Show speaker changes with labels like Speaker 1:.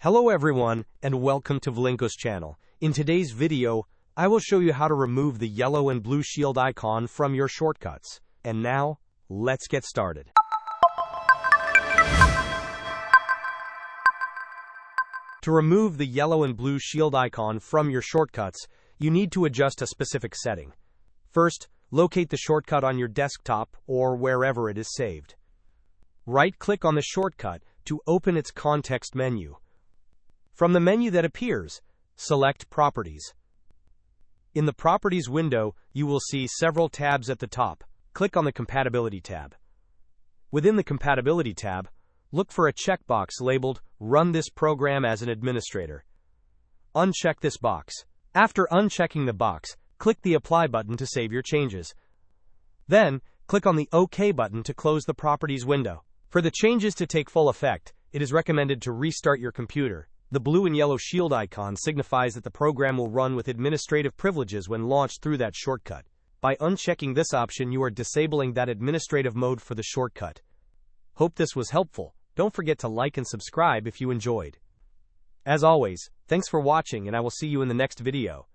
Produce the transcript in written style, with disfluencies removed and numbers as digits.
Speaker 1: Hello everyone, and welcome to Vlinko's channel. In today's video, I will show you how to remove the yellow and blue shield icon from your shortcuts. And now, let's get started. To remove the yellow and blue shield icon from your shortcuts, you need to adjust a specific setting. First, locate the shortcut on your desktop or wherever it is saved. Right-click on the shortcut to open its context menu. From the menu that appears, select Properties. In the Properties window, you will see several tabs at the top. Click on the Compatibility tab. Within the Compatibility tab, look for a checkbox labeled Run this program as an administrator. Uncheck this box. After unchecking the box, click the Apply button to save your changes. Then, click on the OK button to close the Properties window. For the changes to take full effect, it is recommended to restart your computer. The blue and yellow shield icon signifies that the program will run with administrative privileges when launched through that shortcut. By unchecking this option, you are disabling that administrative mode for the shortcut. Hope this was helpful. Don't forget to like and subscribe if you enjoyed. As always, thanks for watching, and I will see you in the next video.